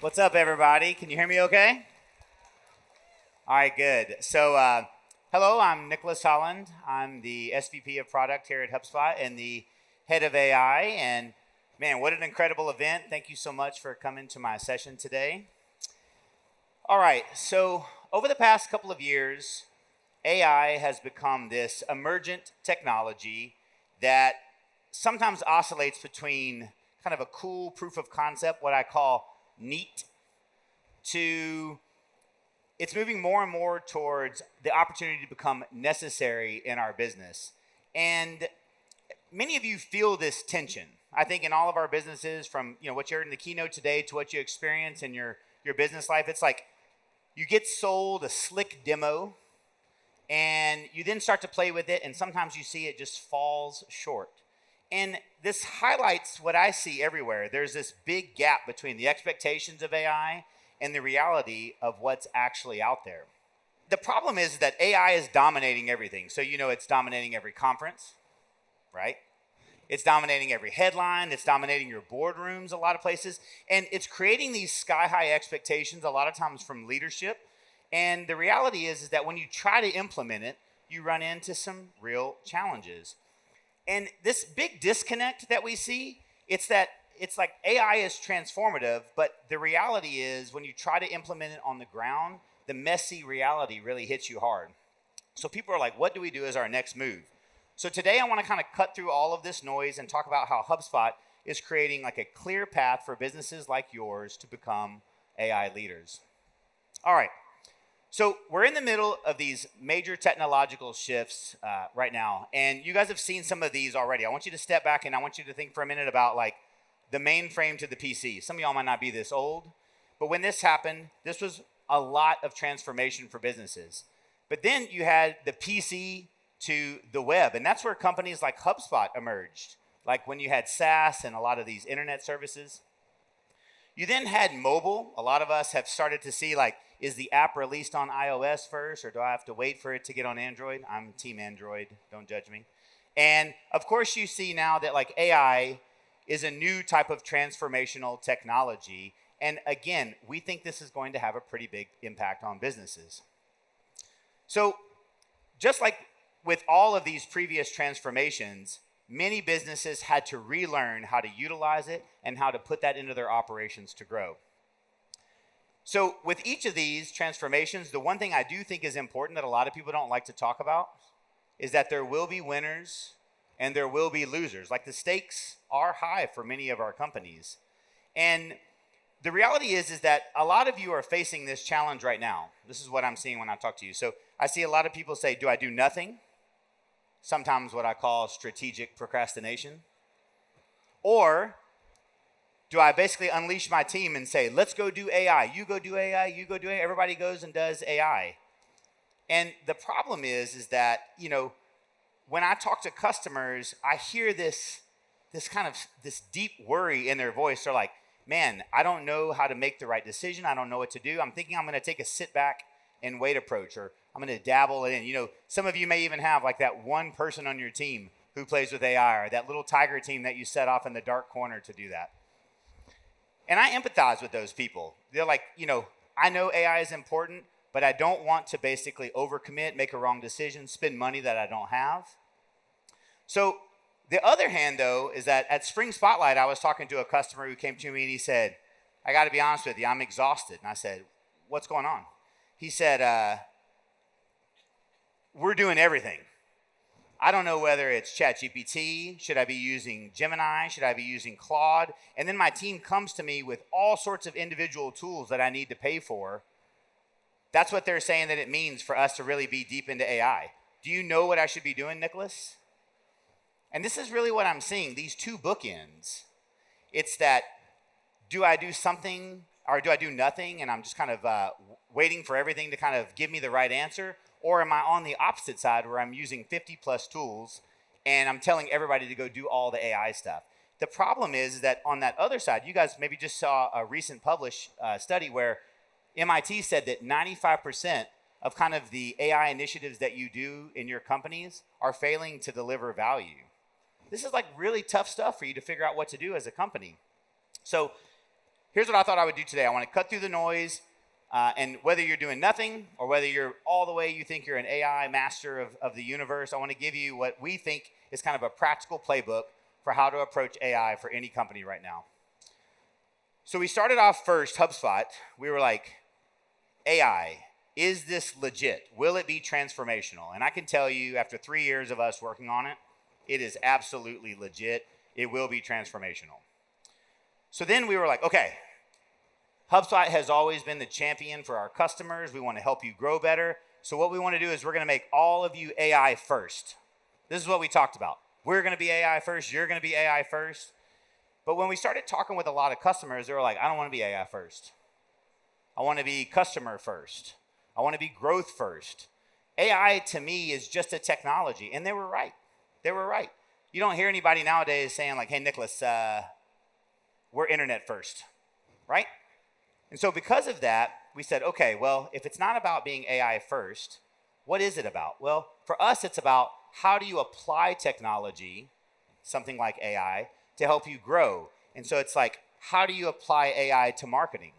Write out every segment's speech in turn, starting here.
What's up, everybody? Can you hear me okay? All right, good. So, hello, I'm Nicholas Holland. I'm the SVP of Product here at HubSpot and the head of AI. And man, what an incredible event. Thank you so much for coming to my session today. All right, so over the past couple of years, AI has become this emergent technology that sometimes oscillates between kind of a cool proof of concept, what I call neat, to it's moving more and more towards the opportunity to become necessary in our business. And many of you feel this tension. I think in all of our businesses, from what you heard in the keynote today to what you experience in your business life, it's like you get sold a slick demo and you then start to play with it, and sometimes you see it just falls short. And this highlights what I see everywhere. There's this big gap between the expectations of AI and the reality of what's actually out there. The problem is that AI is dominating everything. So it's dominating every conference, right? It's dominating every headline. It's dominating your boardrooms a lot of places. And it's creating these sky-high expectations a lot of times from leadership. And the reality is that when you try to implement it, you run into some real challenges. And this big disconnect that we see, it's like AI is transformative, but the reality is when you try to implement it on the ground, the messy reality really hits you hard. So people are like, what do we do as our next move? So today I want to kind of cut through all of this noise and talk about how HubSpot is creating like a clear path for businesses like yours to become AI leaders. All right. So we're in the middle of these major technological shifts right now, and you guys have seen some of these already. I want you to step back and I want you to think for a minute about like the mainframe to the PC. Some of y'all might not be this old, but when this happened, this was a lot of transformation for businesses. But then you had the PC to the web, and that's where companies like HubSpot emerged, like when you had SaaS and a lot of these internet services. You then had mobile. A lot of us have started to see like, is the app released on iOS first, or do I have to wait for it to get on Android? I'm team Android, don't judge me. And of course you see now that like AI is a new type of transformational technology. And again, we think this is going to have a pretty big impact on businesses. So just like with all of these previous transformations, many businesses had to relearn how to utilize it and how to put that into their operations to grow. So with each of these transformations, the one thing I do think is important that a lot of people don't like to talk about is that there will be winners and there will be losers. Like the stakes are high for many of our companies. And the reality is that a lot of you are facing this challenge right now. This is what I'm seeing when I talk to you. So I see a lot of people say, do I do nothing? Sometimes what I call strategic procrastination. Or do I basically unleash my team and say, let's go do AI. You go do AI, you go do AI. Everybody goes and does AI. And the problem is that, when I talk to customers, I hear this deep worry in their voice. They're like, man, I don't know how to make the right decision. I don't know what to do. I'm thinking I'm going to take a sit back and wait approach, or I'm going to dabble it in. Some of you may even have like that one person on your team who plays with AI, or that little tiger team that you set off in the dark corner to do that. And I empathize with those people. They're like, I know AI is important, but I don't want to basically overcommit, make a wrong decision, spend money that I don't have. So the other hand, though, is that at Spring Spotlight, I was talking to a customer who came to me and he said, I got to be honest with you, I'm exhausted. And I said, what's going on? He said, we're doing everything. I don't know whether it's ChatGPT, should I be using Gemini, should I be using Claude? And then my team comes to me with all sorts of individual tools that I need to pay for. That's what they're saying that it means for us to really be deep into AI. Do you know what I should be doing, Nicholas? And this is really what I'm seeing, these two bookends. It's that, do I do something or do I do nothing and I'm just kind of waiting for everything to kind of give me the right answer? Or am I on the opposite side where I'm using 50 plus tools and I'm telling everybody to go do all the AI stuff? The problem is that on that other side, you guys maybe just saw a recent published study where MIT said that 95% of kind of the AI initiatives that you do in your companies are failing to deliver value. This is like really tough stuff for you to figure out what to do as a company. So here's what I thought I would do today. I want to cut through the noise, and whether you're doing nothing or whether you're all the way you think you're an AI master of the universe, I want to give you what we think is kind of a practical playbook for how to approach AI for any company right now. So we started off first, HubSpot. We were like, AI, is this legit? Will it be transformational? And I can tell you, after 3 years of us working on it, it is absolutely legit. It will be transformational. So then we were like, okay, HubSpot has always been the champion for our customers. We want to help you grow better. So what we want to do is we're going to make all of you AI first. This is what we talked about. We're going to be AI first. You're going to be AI first. But when we started talking with a lot of customers, they were like, I don't want to be AI first. I want to be customer first. I want to be growth first. AI to me is just a technology. And they were right. They were right. You don't hear anybody nowadays saying like, hey, Nicholas, we're internet first, right? And so because of that, we said, okay, well, if it's not about being AI first, what is it about? Well, for us, it's about how do you apply technology, something like AI, to help you grow. And so it's like, how do you apply AI to marketing?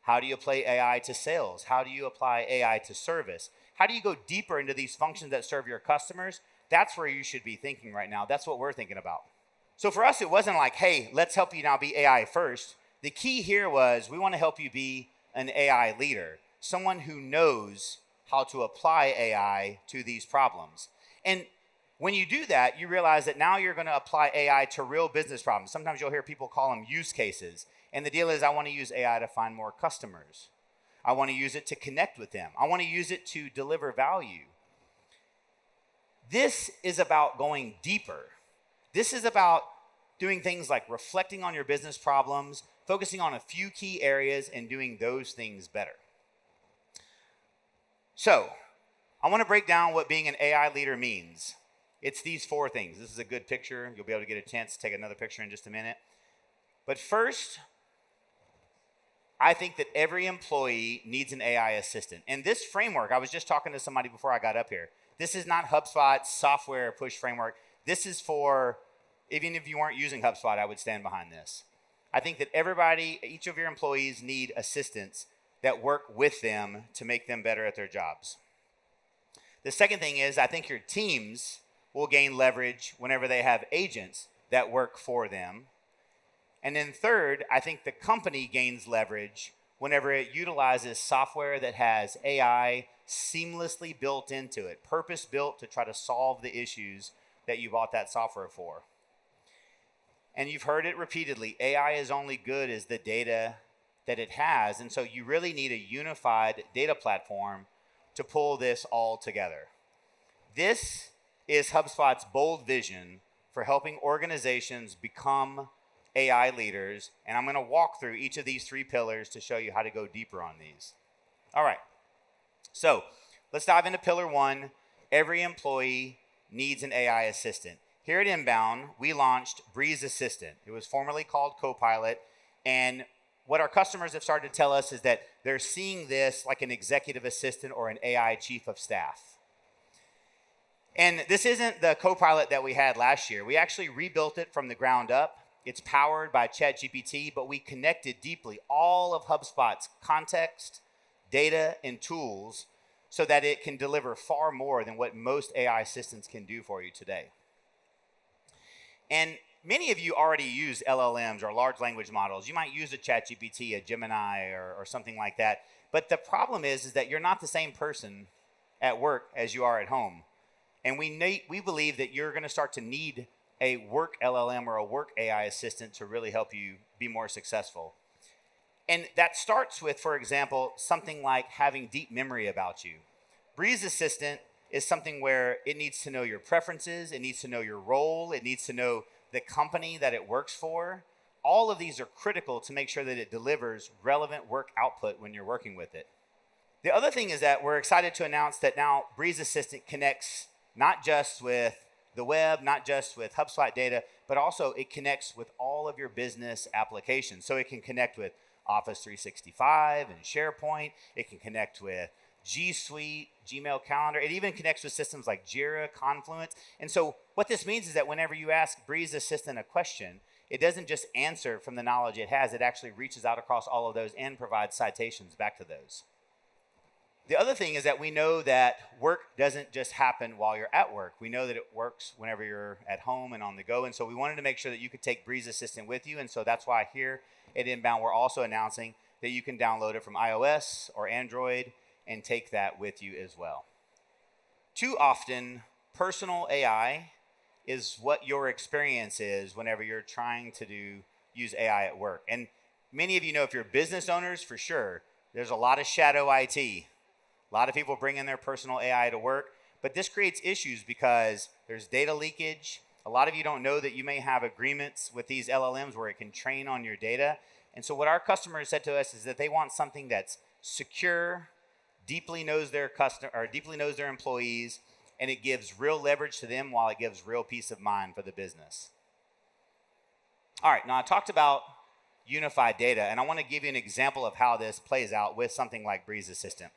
How do you apply AI to sales? How do you apply AI to service? How do you go deeper into these functions that serve your customers? That's where you should be thinking right now. That's what we're thinking about. So for us, it wasn't like, hey, let's help you now be AI first. The key here was we want to help you be an AI leader, someone who knows how to apply AI to these problems. And when you do that, you realize that now you're going to apply AI to real business problems. Sometimes you'll hear people call them use cases. And the deal is I want to use AI to find more customers. I want to use it to connect with them. I want to use it to deliver value. This is about going deeper. This is about doing things like reflecting on your business problems, focusing on a few key areas, and doing those things better. So, I want to break down what being an AI leader means. It's these 4 things. This is a good picture. You'll be able to get a chance to take another picture in just a minute. But first, I think that every employee needs an AI assistant. And this framework, I was just talking to somebody before I got up here. This is not HubSpot's software push framework. This is for, even if you weren't using HubSpot, I would stand behind this. I think that everybody, each of your employees need assistants that work with them to make them better at their jobs. The second thing is I think your teams will gain leverage whenever they have agents that work for them. And then third, I think the company gains leverage whenever it utilizes software that has AI seamlessly built into it, purpose-built to try to solve the issues that you bought that software for. And you've heard it repeatedly, AI is only good as the data that it has. And so you really need a unified data platform to pull this all together. This is HubSpot's bold vision for helping organizations become AI leaders. And I'm going to walk through each of these 3 pillars to show you how to go deeper on these. All right. So let's dive into pillar 1. Every employee needs an AI assistant. Here at Inbound, we launched Breeze Assistant. It was formerly called Copilot. And what our customers have started to tell us is that they're seeing this like an executive assistant or an AI chief of staff. And this isn't the Copilot that we had last year. We actually rebuilt it from the ground up. It's powered by ChatGPT, but we connected deeply all of HubSpot's context, data, and tools so that it can deliver far more than what most AI assistants can do for you today. And many of you already use LLMs or large language models. You might use a ChatGPT, a Gemini, or something like that. But the problem is that you're not the same person at work as you are at home. And we believe that you're going to start to need a work LLM or a work AI assistant to really help you be more successful. And that starts with, for example, something like having deep memory about you. Breeze Assistant is something where it needs to know your preferences, it needs to know your role, it needs to know the company that it works for. All of these are critical to make sure that it delivers relevant work output when you're working with it. The other thing is that we're excited to announce that now Breeze Assistant connects not just with the web, not just with HubSpot data, but also it connects with all of your business applications. So it can connect with Office 365 and SharePoint. It can connect with G Suite, Gmail Calendar. It even connects with systems like Jira, Confluence. And so what this means is that whenever you ask Breeze Assistant a question, it doesn't just answer from the knowledge it has, it actually reaches out across all of those and provides citations back to those. The other thing is that we know that work doesn't just happen while you're at work. We know that it works whenever you're at home and on the go. And so we wanted to make sure that you could take Breeze Assistant with you. And so that's why here at Inbound, we're also announcing that you can download it from iOS or Android and take that with you as well. Too often, personal AI is what your experience is whenever you're trying to use AI at work. And many of you know, if you're business owners, for sure, there's a lot of shadow IT. A lot of people bring in their personal AI to work, but this creates issues because there's data leakage. A lot of you don't know that you may have agreements with these LLMs where it can train on your data. And so what our customers said to us is that they want something that's secure, deeply knows their employees, and it gives real leverage to them while it gives real peace of mind for the business. All right, now I talked about unified data, and I want to give you an example of how this plays out with something like Breeze Assistant.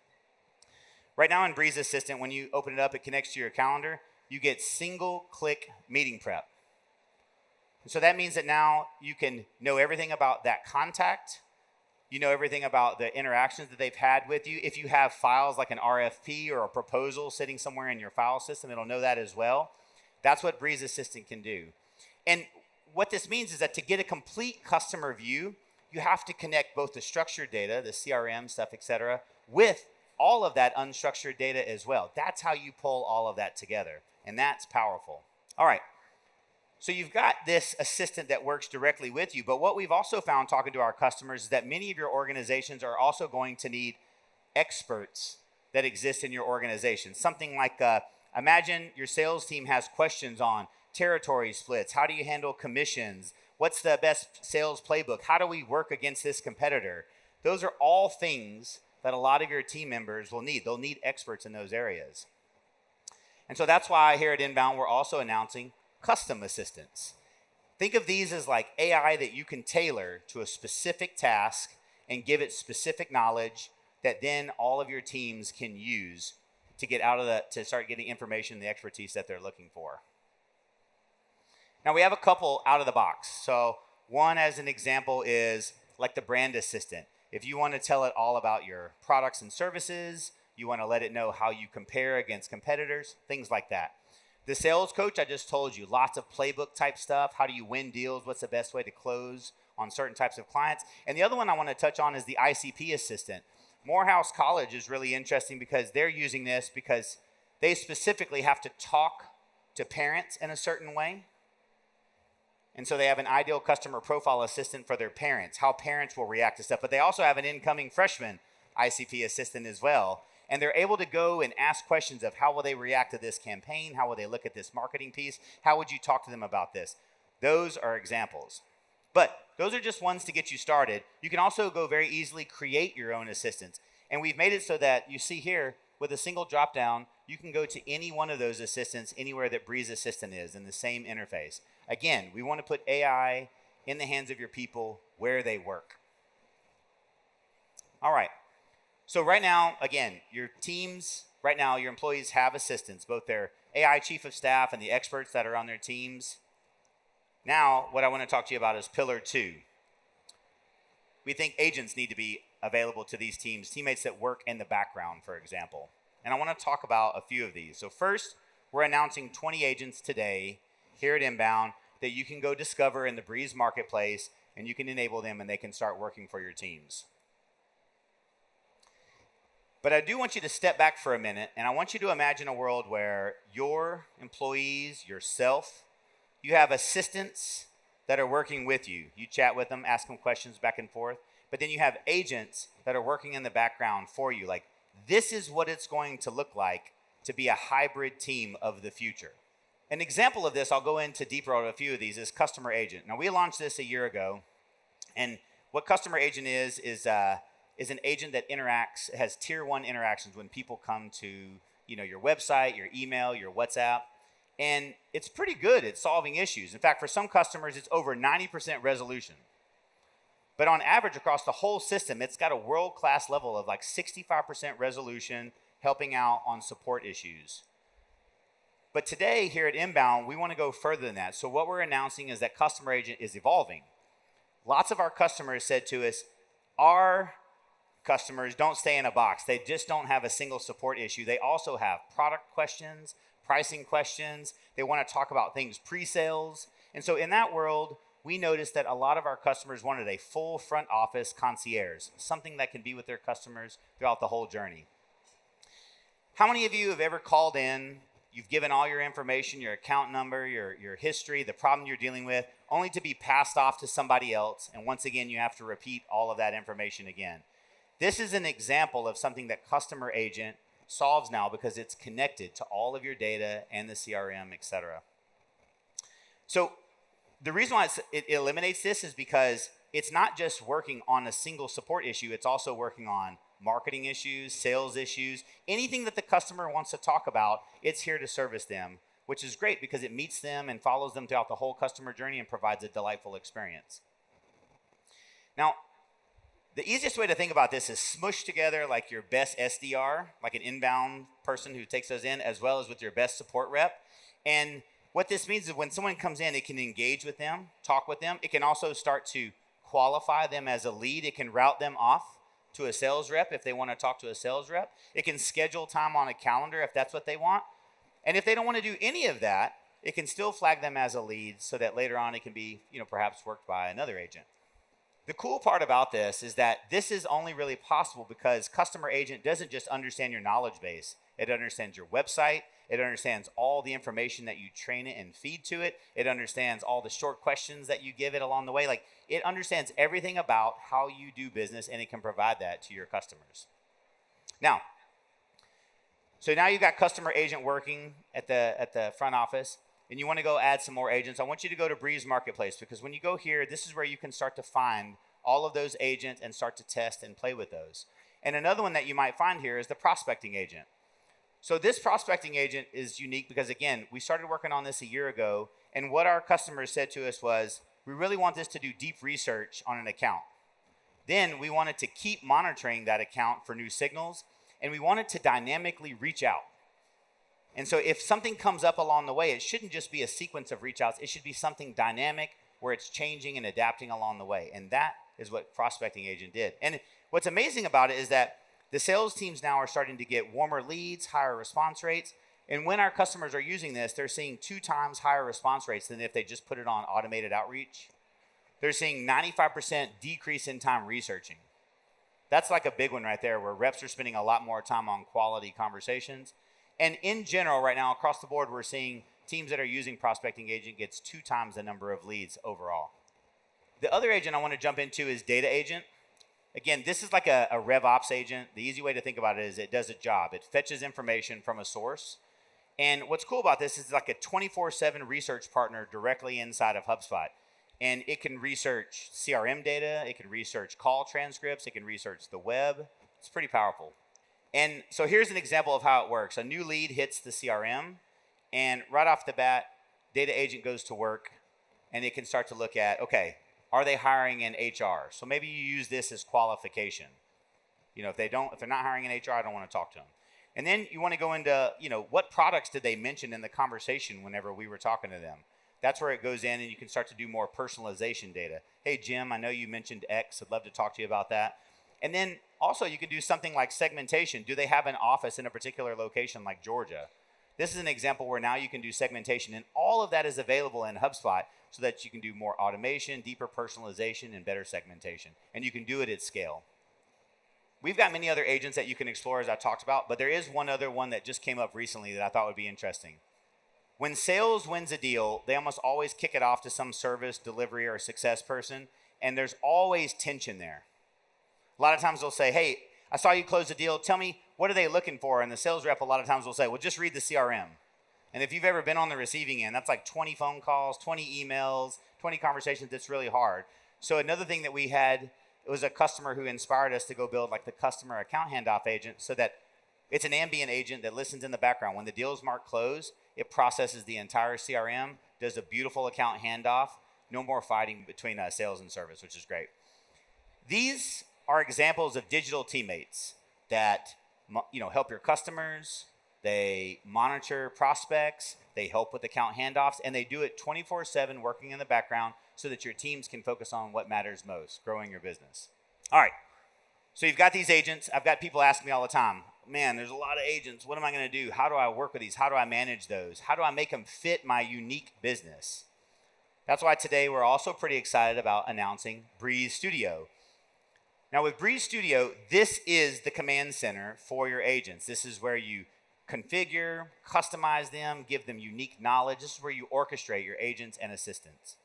Right now in Breeze Assistant, when you open it up, it connects to your calendar. You get single-click meeting prep. And so that means that now you can know everything about that contact. You know everything about the interactions that they've had with you. If you have files like an RFP or a proposal sitting somewhere in your file system, it'll know that as well. That's what Breeze Assistant can do. And what this means is that to get a complete customer view, you have to connect both the structured data, the CRM stuff, et cetera, with all of that unstructured data as well. That's how you pull all of that together, and that's powerful. All right. So you've got this assistant that works directly with you, but what we've also found talking to our customers is that many of your organizations are also going to need experts that exist in your organization. Something like, imagine your sales team has questions on territory splits. How do you handle commissions? What's the best sales playbook? How do we work against this competitor? Those are all things that a lot of your team members will need. They'll need experts in those areas. And so that's why here at Inbound, we're also announcing custom assistants. Think of these as like AI that you can tailor to a specific task and give it specific knowledge that then all of your teams can use to get to start getting information, the expertise that they're looking for. Now we have a couple out of the box. So one as an example is like the brand assistant. If you want to tell it all about your products and services, you want to let it know how you compare against competitors, things like that. The sales coach, I just told you, lots of playbook type stuff. How do you win deals? What's the best way to close on certain types of clients? And the other one I want to touch on is the ICP assistant. Morehouse College is really interesting because they're using this because they specifically have to talk to parents in a certain way. And so they have an ideal customer profile assistant for their parents, how parents will react to stuff. But they also have an incoming freshman ICP assistant as well. And they're able to go and ask questions of how will they react to this campaign? How will they look at this marketing piece? How would you talk to them about this? Those are examples. But those are just ones to get you started. You can also go very easily create your own assistants. And we've made it so that you see here with a single drop down, you can go to any one of those assistants anywhere that Breeze Assistant is in the same interface. Again, we want to put AI in the hands of your people where they work. All right. So right now, again, your teams, right now, your employees have assistants, both their AI chief of staff and the experts that are on their teams. Now, what I want to talk to you about is pillar 2. We think agents need to be available to these teams, teammates that work in the background, for example. And I want to talk about a few of these. So first, we're announcing 20 agents today here at Inbound that you can go discover in the Breeze Marketplace, and you can enable them and they can start working for your teams. But I do want you to step back for a minute, and I want you to imagine a world where your employees, yourself, you have assistants that are working with you. You chat with them, ask them questions back and forth, but then you have agents that are working in the background for you. Like, this is what it's going to look like to be a hybrid team of the future. An example of this, I'll go into deeper on a few of these, is Customer Agent. Now, we launched this a year ago, and what Customer Agent is an agent that has tier 1 interactions when people come to, your website, your email, your WhatsApp. And it's pretty good at solving issues. In fact, for some customers, it's over 90% resolution. But on average, across the whole system, it's got a world-class level of like 65% resolution, helping out on support issues. But today here at Inbound, we want to go further than that. So what we're announcing is that Customer Agent is evolving. Lots of our customers said to us, our customers don't stay in a box. They just don't have a single support issue. They also have product questions, pricing questions. They want to talk about things pre-sales. And so in that world, we noticed that a lot of our customers wanted a full front office concierge, something that can be with their customers throughout the whole journey. How many of you have ever called in, you've given all your information, your account number, your history, the problem you're dealing with, only to be passed off to somebody else, and once again, you have to repeat all of that information again? This is an example of something that Customer Agent solves now because it's connected to all of your data and the CRM, etc. So the reason why it eliminates this is because it's not just working on a single support issue, it's also working on marketing issues, sales issues, anything that the customer wants to talk about, it's here to service them, which is great because it meets them and follows them throughout the whole customer journey and provides a delightful experience. Now, the easiest way to think about this is smush together like your best SDR, like an inbound person who takes those in, as well as with your best support rep. And what this means is when someone comes in, it can engage with them, talk with them. It can also start to qualify them as a lead. It can route them off to a sales rep if they want to talk to a sales rep. It can schedule time on a calendar if that's what they want. And if they don't want to do any of that, it can still flag them as a lead so that later on it can be, perhaps worked by another agent. The cool part about this is that this is only really possible because Customer Agent doesn't just understand your knowledge base. It understands your website. It understands all the information that you train it and feed to it. It understands all the short questions that you give it along the way. Like, it understands everything about how you do business, and it can provide that to your customers. Now you've got Customer Agent working at the front office, and you want to go add some more agents. I want you to go to Breeze Marketplace, because when you go here, this is where you can start to find all of those agents and start to test and play with those. And another one that you might find here is the Prospecting Agent. So this Prospecting Agent is unique because, again, we started working on this a year ago, and what our customers said to us was, we really want this to do deep research on an account. Then we wanted to keep monitoring that account for new signals, and we wanted to dynamically reach out. And so if something comes up along the way, it shouldn't just be a sequence of reach outs. It should be something dynamic where it's changing and adapting along the way. And that is what Prospecting Agent did. And what's amazing about it is that the sales teams now are starting to get warmer leads, higher response rates. And when our customers are using this, they're seeing 2 times higher response rates than if they just put it on automated outreach. They're seeing 95% decrease in time researching. That's like a big one right there, where reps are spending a lot more time on quality conversations. And in general, right now, across the board, we're seeing teams that are using Prospecting Agent gets 2 times the number of leads overall. The other agent I want to jump into is Data Agent. Again, this is like a RevOps agent. The easy way to think about it is it does a job. It fetches information from a source. And what's cool about this is it's like a 24/7 research partner directly inside of HubSpot. And it can research CRM data. It can research call transcripts. It can research the web. It's pretty powerful. And so here's an example of how it works. A new lead hits the CRM, and right off the bat, Data Agent goes to work, and it can start to look at, okay, are they hiring in HR? So maybe you use this as qualification. If they're not hiring in HR, I don't want to talk to them. And then you want to go into, what products did they mention in the conversation whenever we were talking to them? That's where it goes in, and you can start to do more personalization data. Hey, Jim, I know you mentioned X. I'd love to talk to you about that. And then also you can do something like segmentation. Do they have an office in a particular location like Georgia? This is an example where now you can do segmentation, and all of that is available in HubSpot so that you can do more automation, deeper personalization, and better segmentation. And you can do it at scale. We've got many other agents that you can explore, as I talked about, but there is one other one that just came up recently that I thought would be interesting. When sales wins a deal, they almost always kick it off to some service, delivery, or success person, and there's always tension there. A lot of times they'll say, hey, I saw you close the deal. Tell me, what are they looking for? And the sales rep a lot of times will say, well, just read the CRM. And if you've ever been on the receiving end, that's like 20 phone calls, 20 emails, 20 conversations. It's really hard. So another thing that we had, it was a customer who inspired us to go build like the customer account handoff agent, so that it's an ambient agent that listens in the background. When the deal is marked closed, it processes the entire CRM, does a beautiful account handoff. No more fighting between sales and service, which is great. These are examples of digital teammates that help your customers, they monitor prospects, they help with account handoffs, and they do it 24/7 working in the background so that your teams can focus on what matters most, growing your business. All right, so you've got these agents. I've got people asking me all the time, man, there's a lot of agents. What am I going to do? How do I work with these? How do I manage those? How do I make them fit my unique business? That's why today we're also pretty excited about announcing Breeze Studio. Now with Breeze Studio, this is the command center for your agents. This is where you configure, customize them, give them unique knowledge. This is where you orchestrate your agents and assistants.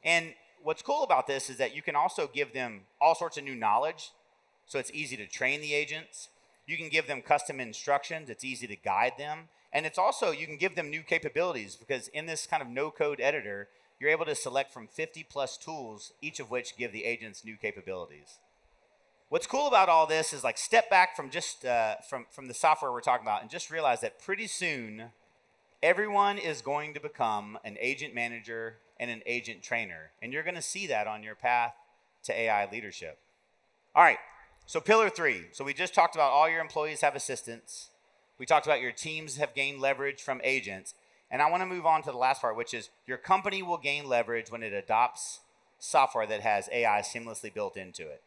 And what's cool about this is that you can also give them all sorts of new knowledge, so it's easy to train the agents. You can give them custom instructions. It's easy to guide them. And it's also, you can give them new capabilities, because in this kind of no-code editor, you're able to select from 50 plus tools, each of which give the agents new capabilities. What's cool about all this is, like, step back from just from the software we're talking about and just realize that pretty soon everyone is going to become an agent manager and an agent trainer, and you're going to see that on your path to AI leadership. All right, so pillar 3. So we just talked about all your employees have assistants. We talked about your teams have gained leverage from agents, and I want to move on to the last part, which is your company will gain leverage when it adopts software that has AI seamlessly built into it.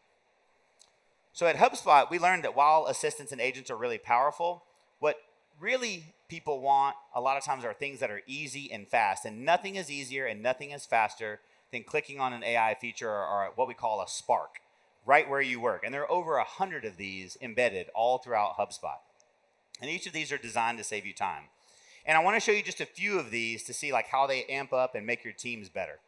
So at HubSpot, we learned that while assistants and agents are really powerful, what really people want a lot of times are things that are easy and fast. And nothing is easier and nothing is faster than clicking on an AI feature or what we call a spark, right where you work. And there are over 100 of these embedded all throughout HubSpot. And each of these are designed to save you time. And I want to show you just a few of these to see, like, how they amp up and make your teams better.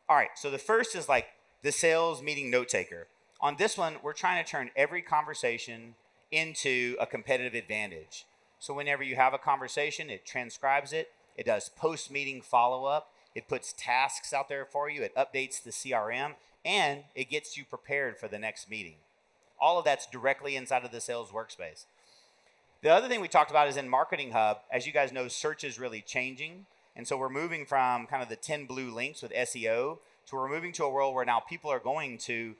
All right, so the first is like the sales meeting note taker. On this one, we're trying to turn every conversation into a competitive advantage. So whenever you have a conversation, it transcribes it, it does post-meeting follow-up, it puts tasks out there for you, it updates the CRM, and it gets you prepared for the next meeting. All of that's directly inside of the sales workspace. The other thing we talked about is in Marketing Hub. As you guys know, search is really changing, and so we're moving from kind of the 10 blue links with SEO to we're moving to a world where now people are going to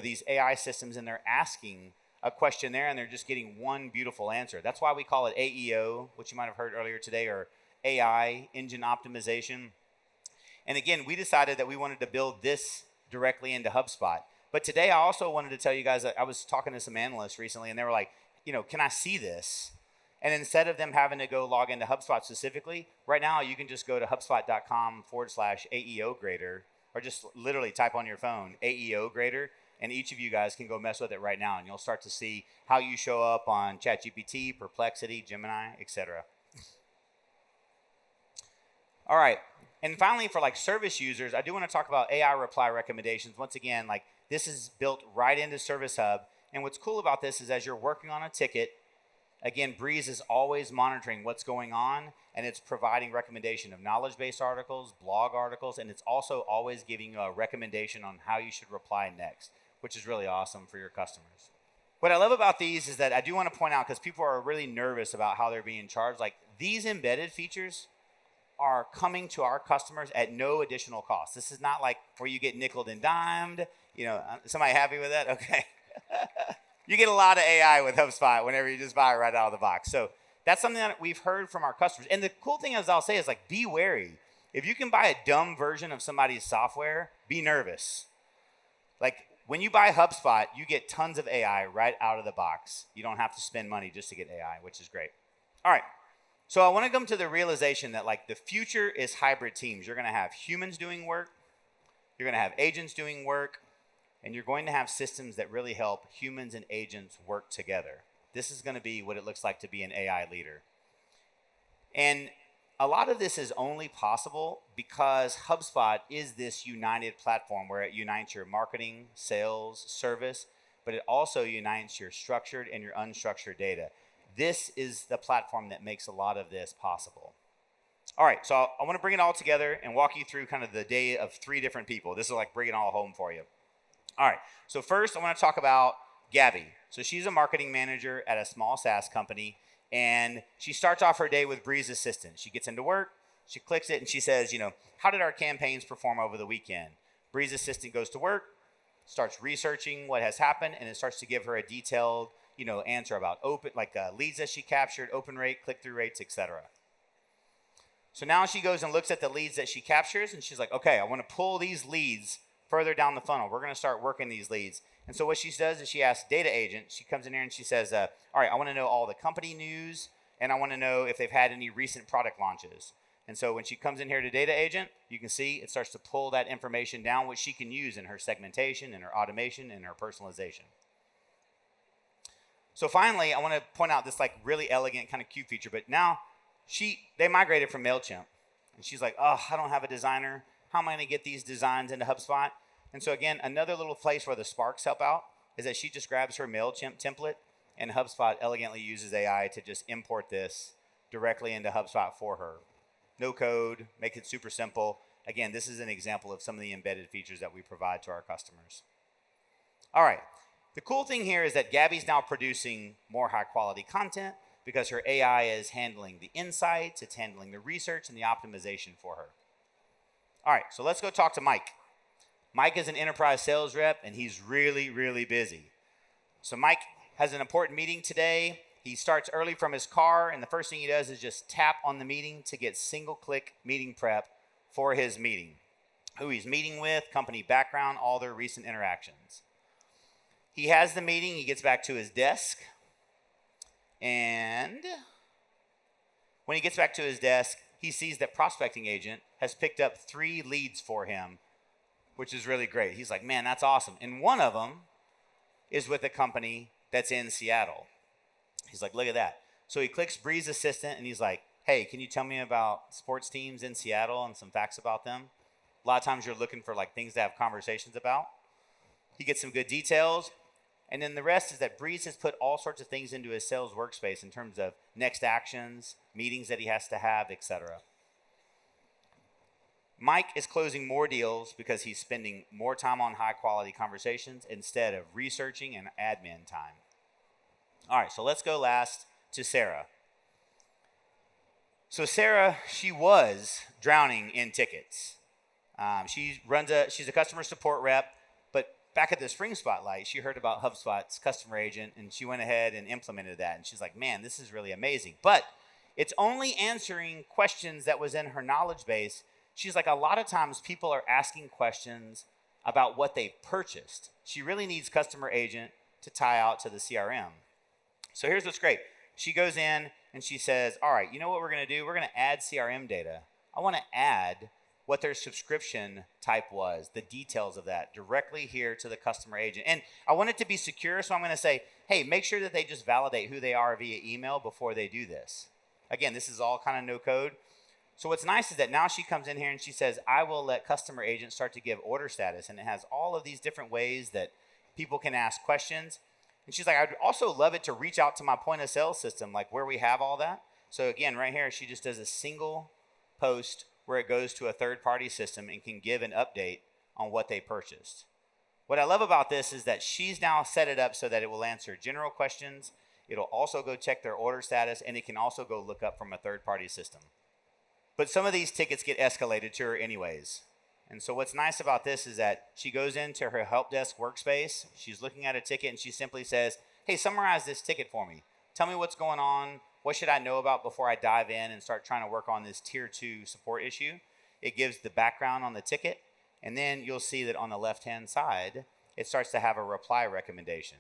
these AI systems, and they're asking a question there, and they're just getting one beautiful answer. That's why we call it AEO, which you might have heard earlier today, or AI, engine optimization. And again, we decided that we wanted to build this directly into HubSpot. But today I also wanted to tell you guys that I was talking to some analysts recently, and they were like, can I see this? And instead of them having to go log into HubSpot specifically, right now you can just go to HubSpot.com/AEO grader, or just literally type on your phone AEO grader, and each of you guys can go mess with it right now, and you'll start to see how you show up on ChatGPT, Perplexity, Gemini, etc. All right, and finally, for like service users, I do want to talk about AI reply recommendations. Once again, like, this is built right into Service Hub, and what's cool about this is as you're working on a ticket, again, Breeze is always monitoring what's going on, and it's providing recommendation of knowledge-based articles, blog articles, and it's also always giving you a recommendation on how you should reply next, which is really awesome for your customers. What I love about these is that I do want to point out, because people are really nervous about how they're being charged, like, these embedded features are coming to our customers at no additional cost. This is not like where you get nickeled and dimed. Somebody happy with that? Okay. You get a lot of AI with HubSpot whenever you just buy it right out of the box. So that's something that we've heard from our customers. And the cool thing is, I'll say, is like, be wary. If you can buy a dumb version of somebody's software, be nervous. Like, when you buy HubSpot, you get tons of AI right out of the box. You don't have to spend money just to get AI, which is great. All right. So I want to come to the realization that, like, the future is hybrid teams. You're going to have humans doing work. You're going to have agents doing work. And you're going to have systems that really help humans and agents work together. This is going to be what it looks like to be an AI leader. And a lot of this is only possible because HubSpot is this united platform where it unites your marketing, sales, service, but it also unites your structured and your unstructured data. This is the platform that makes a lot of this possible. All right, so I want to bring it all together and walk you through kind of the day of 3 different people. This is like bringing it all home for you. All right, so first I want to talk about Gabby. So she's a marketing manager at a small SaaS company, and she starts off her day with Breeze Assistant. She gets into work, she clicks it, and she says, how did our campaigns perform over the weekend? Breeze Assistant goes to work, starts researching what has happened, and it starts to give her a detailed, answer about leads that she captured, open rate, click-through rates, etc. So now she goes and looks at the leads that she captures, and she's like, okay, I want to pull these leads further down the funnel. We're going to start working these leads. And so what she does is she asks data agent. She comes in here and she says, all right, I want to know all the company news, and I want to know if they've had any recent product launches. And so when she comes in here to data agent, you can see it starts to pull that information down, which she can use in her segmentation, in her automation, in her personalization. So finally, I want to point out this really elegant kind of cute feature, but now they migrated from MailChimp, and she's like, oh, I don't have a designer. How am I going to get these designs into HubSpot? And so again, another little place where the Sparks help out is that she just grabs her MailChimp template, and HubSpot elegantly uses AI to just import this directly into HubSpot for her. No code, make it super simple. Again, this is an example of some of the embedded features that we provide to our customers. All right, the cool thing here is that Gabby's now producing more high quality content because her AI is handling the insights, it's handling the research and the optimization for her. All right, so let's go talk to Mike. Mike is an enterprise sales rep, and he's really, really busy. So Mike has an important meeting today. He starts early from his car, and the first thing he does is just tap on the meeting to get single-click meeting prep for his meeting. Who he's meeting with, company background, all their recent interactions. He has the meeting, he gets back to his desk, and when he gets back to his desk, he sees that prospecting agent has picked up 3 leads for him, which is really great. He's like, man, that's awesome. And one of them is with a company that's in Seattle. He's like, look at that. So he clicks Breeze Assistant, and he's like, hey, can you tell me about sports teams in Seattle and some facts about them? A lot of times you're looking for things to have conversations about. He gets some good details. And then the rest is that Breeze has put all sorts of things into his sales workspace in terms of next actions, meetings that he has to have, etc. Mike is closing more deals because he's spending more time on high quality conversations instead of researching and admin time. All right, so let's go last to Sarah. So Sarah, she was drowning in tickets. She's a customer support rep, but back at the Spring Spotlight, she heard about HubSpot's customer agent, and she went ahead and implemented that. And she's like, man, this is really amazing. But it's only answering questions that was in her knowledge base. She's like, a lot of times people are asking questions about what they purchased. She really needs customer agent to tie out to the CRM. So here's what's great. She goes in and she says, all right, you know what we're going to do? We're going to add CRM data. I want to add what their subscription type was, the details of that directly here to the customer agent. And I want it to be secure, so I'm going to say, hey, make sure that they just validate who they are via email before they do this. Again, this is all kind of no code. So what's nice is that now she comes in here and she says, I will let customer agent start to give order status. And it has all of these different ways that people can ask questions. And she's like, I'd also love it to reach out to my point of sale system, like where we have all that. So again, right here, she just does a single post where it goes to a third-party system and can give an update on what they purchased. What I love about this is that she's now set it up so that it will answer general questions. It'll also go check their order status, and it can also go look up from a third-party system. But some of these tickets get escalated to her anyways. And so what's nice about this is that she goes into her help desk workspace. She's looking at a ticket, and she simply says, hey, summarize this ticket for me. Tell me what's going on. What should I know about before I dive in and start trying to work on this tier 2 support issue? It gives the background on the ticket, and then you'll see that on the left-hand side, it starts to have a reply recommendation.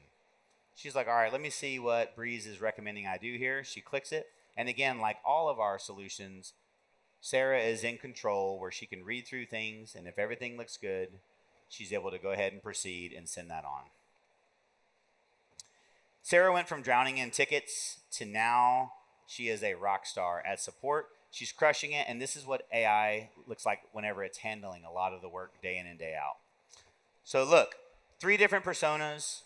She's like, all right, let me see what Breeze is recommending I do here. She clicks it, and again, like all of our solutions, Sarah is in control where she can read through things, and if everything looks good, she's able to go ahead and proceed and send that on. Sarah went from drowning in tickets to now she is a rock star at support. She's crushing it, and this is what AI looks like whenever it's handling a lot of the work day in and day out. So look, 3 different personas,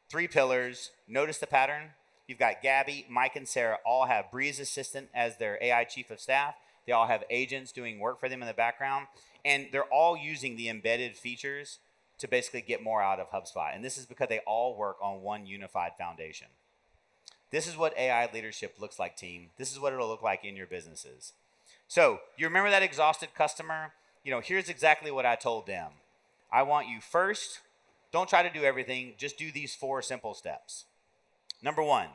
3 pillars. Notice the pattern. You've got Gabby, Mike, and Sarah all have Breeze Assistant as their AI chief of staff. They all have agents doing work for them in the background, and they're all using the embedded features to basically get more out of HubSpot. And this is because they all work on one unified foundation. This is what AI leadership looks like, team. This is what it'll look like in your businesses. So you remember that exhausted customer? Here's exactly what I told them. I want you first, don't try to do everything, just do these 4 simple steps. Number one,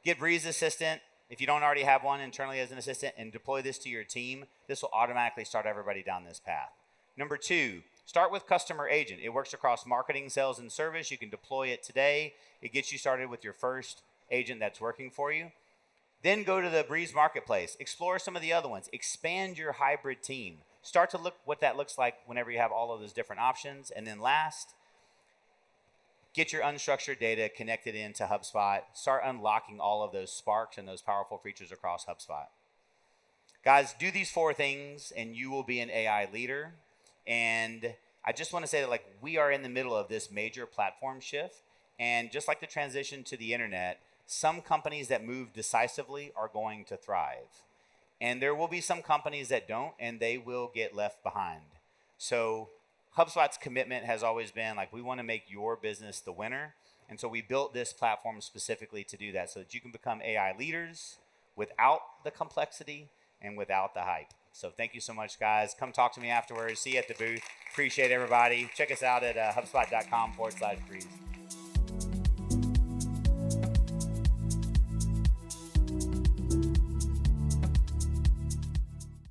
get Breeze Assistant. If you don't already have one internally as an assistant, and deploy this to your team, this will automatically start everybody down this path. Number two, start with Customer Agent. It works across marketing, sales, and service. You can deploy it today. It gets you started with your first agent that's working for you. Then go to the Breeze Marketplace. Explore some of the other ones. Expand your hybrid team. Start to look what that looks like whenever you have all of those different options. And then last, get your unstructured data connected into HubSpot. Start unlocking all of those sparks and those powerful features across HubSpot. Guys, do these 4 things and you will be an AI leader. And I just want to say that we are in the middle of this major platform shift. And just like the transition to the internet, some companies that move decisively are going to thrive. And there will be some companies that don't, and they will get left behind. So HubSpot's commitment has always been we want to make your business the winner. And so we built this platform specifically to do that so that you can become AI leaders without the complexity and without the hype. So thank you so much, guys. Come talk to me afterwards. See you at the booth. Appreciate everybody. Check us out at hubspot.com/breeze.